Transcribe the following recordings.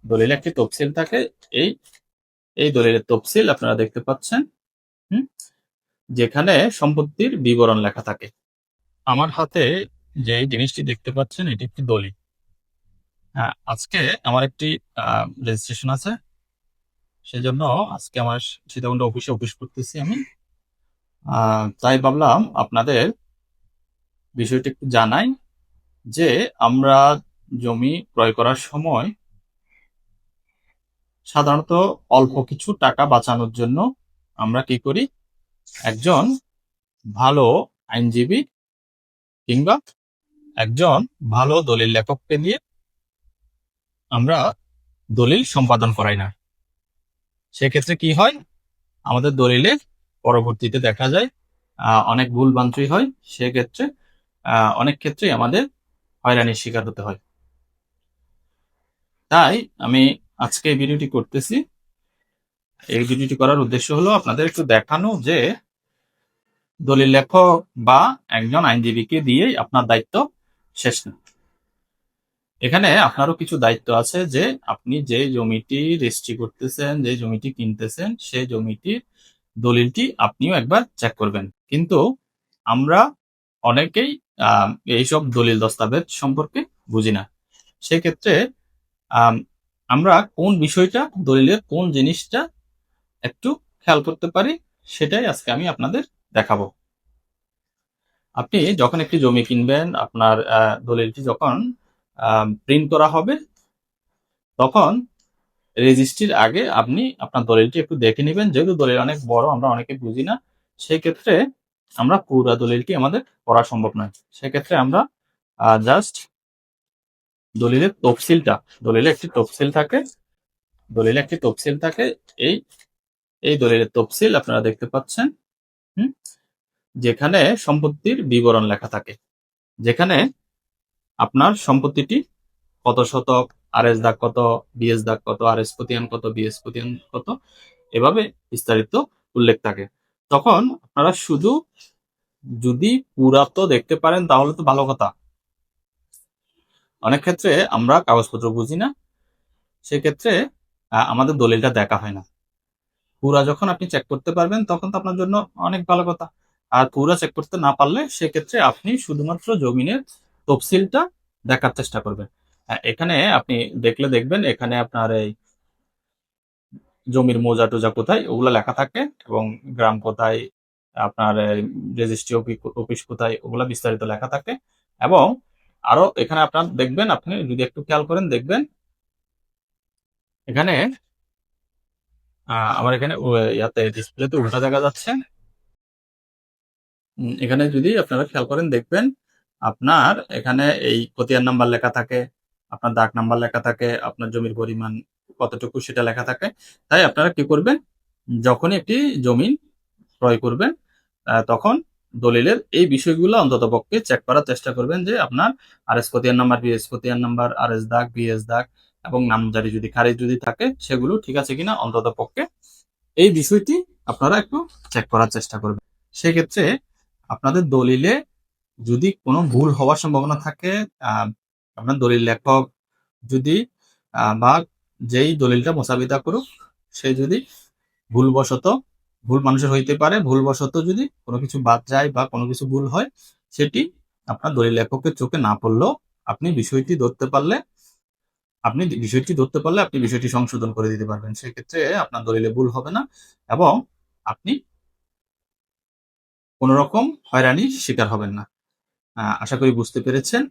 দলিলে একটি তফসিল থাকে। এই এই দলিলের তফসিল আপনারা দেখতে পাচ্ছেন, যেখানে সম্পত্তির বিবরণ লেখা থাকে। আমার হাতে যে জিনিসটি দেখতে পাচ্ছেন এটি একটি দলিল। হ্যাঁ, আজকে আমার একটি রেজিস্ট্রেশন আছে, সেজন্য আজকে আমার সীতাকুণ্ড অফিসে অফিস করতেছি আমি। তাই ভাবলাম আপনাদের বিষয়টি একটু জানাই যে আমরা জমি ক্রয় করার সময় সাধারণত অল্প কিছু টাকা বাঁচানোর জন্য আমরা কি করি, একজন ভালো আইনজীবী কিংবা একজন ভালো দলিল লেখককে দিয়ে আমরা দলিল সম্পাদন করাই না। সেক্ষেত্রে কি হয়, আমাদের দলিলে পরবর্তীতে দেখা যায় অনেক ভুল ভ্রান্তি হয়। সেক্ষেত্রে অনেক ক্ষেত্রেই আমাদের হয়রানির শিকার হতে হয়। তাই আমি আজকে এই ভিডিওটি করতেছি। এই ভিডিওটি করার উদ্দেশ্য হলো আপনাদের একটু দেখানো যে দলিল লেখক বা একজন আইনজীবীকে দিয়েই আপনার দায়িত্ব শেষ না। এখানে আপনারও কিছু দায়িত্ব আছে, যে আপনি যে জমিটি রেজিস্ট্রি করতেছেন, যে জমিটি কিনতেছেন, সেই জমিটির দলিলটি আপনিও একবার চেক করবেন। কিন্তু আমরা অনেকেই এইসব দলিল দস্তাবেজ সম্পর্কে বুঝি না। সেক্ষেত্রে আমরা কোন বিষয়টা, দলিলের কোন জিনিসটা একটু খেয়াল করতে পারি, সেটাই আজকে আমি আপনাদের দেখাবো। আপনি যখন একটি জমি কিনবেন, আপনার দলিলটি যখন প্রিন্ট করা হবে, তখন রেজিস্ট্রির আগে আপনি আপনার দলিলটি একটু দেখে নেবেন। যেহেতু দলিল অনেক বড়, আমরা অনেকে বুঝি না, সেই ক্ষেত্রে আমরা পুরো দলিলটি আমাদের পড়া সম্ভব নয়। সেক্ষেত্রে আমরা জাস্ট দলিলের তফসিলটা, দলিলে একটি তফসিল থাকে, দলিলে একটি তফসিল থাকে। এই এই দলিলের তফসিল আপনারা দেখতে পাচ্ছেন, যেখানে সম্পত্তির বিবরণ লেখা থাকে, যেখানে আপনার সম্পত্তিটি কত শতক, আরএস দাগ কত, বিএস দাগ কত, আরএস খতিয়ান কত, বিএস খতিয়ান কত, এভাবে বিস্তারিত উল্লেখ থাকে। তখন আপনারা শুধু যদি পুরাত দেখতে পারেন তাহলে তো ভালো কথা। অনেক ক্ষেত্রে আমরা কাগজপত্র বুঝি না, সেক্ষেত্রে আমাদের দলিলটা দেখা হয় না। পুরা যখন আপনি চেক করতে পারবেন তখন তো আপনার জন্য অনেক ভালো কথা। আর পুরা চেক করতে না পারলে সেক্ষেত্রে আপনি শুধুমাত্র জমিনের তফসিলটা দেখার চেষ্টা করবেন। এখানে আপনি দেখলে দেখবেন এখানে আপনার এই জমির মোজা টোজা কোথায় ওগুলো লেখা থাকে, এবং গ্রাম কোথায়, আপনার রেজিস্ট্রি অফিস কোথায়, ওগুলো বিস্তারিত লেখা থাকে। এবং আরো এখানে আপনার দেখবেন, আপনি যদি একটু খেয়াল করেন দেখবেন এখানে আমার এখানে ইয়াতে ডিসপ্লেতে উল্টা দেখা যাচ্ছে। এখানে যদি আপনারা খেয়াল করেন দেখবেন আপনার এখানে এই খতিয়ান নাম্বার লেখা থাকে, আপনার দাগ নাম্বার লেখা থাকে, আপনার জমির পরিমাণ কতটুকু সেটা লেখা থাকে। তাই আপনারা কি করবেন, যখনই একটি জমি ক্রয় করবেন তখন দলিলের এই বিষয়গুলো অন্তত পক্ষে চেক করার চেষ্টা করবেন, যে আপনার আরএস খতিয়ান নাম্বার, বিএস খতিয়ান নাম্বার, আরএস দাগ, বিএস দাগ এবং নামজারি যদি খারিজ যদি থাকে সেগুলো ঠিক আছে কিনা অন্তত পক্ষে এই বিষয়টি আপনারা একটু চেক করার চেষ্টা করবেন। সেক্ষেত্রে আপনাদের দলিলে যদি কোনো ভুল হওয়ার সম্ভাবনা থাকে, আপনার দলিল লেখক যদি বা যেই দলিলটা মোসাবিদা করুক সে যদি ভুলবশত, ভুল মানুষের হইতে পারে, ভুলবশত যদি কোনো কিছু বাদ যায় বা কোনো কিছু ভুল হয়, সেটি আপনার দলিল লেখকের চোখে না পড়লেও আপনি বিষয়টি ধরতে পারলে আপনি বিষয়টি সংশোধন করে দিতে পারবেন। সেক্ষেত্রে আপনার দলিলে ভুল হবে না এবং আপনি কোনো রকম হয়রানির শিকার হবেন না। আশা করি বুঝতে পেরেছেন।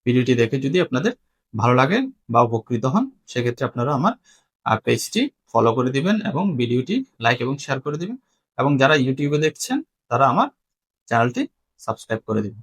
ভিডিওটি দেখে যদি আপনাদের ভালো লাগে বা উপকৃত হন, সেক্ষেত্রে আপনারা আমার পেজটি ফলো করে দিবেন এবং ভিডিওটি লাইক এবং শেয়ার করে দিবেন, এবং যারা ইউটিউবে দেখছেন তারা আমার চ্যানেলটি সাবস্ক্রাইব করে দিবেন।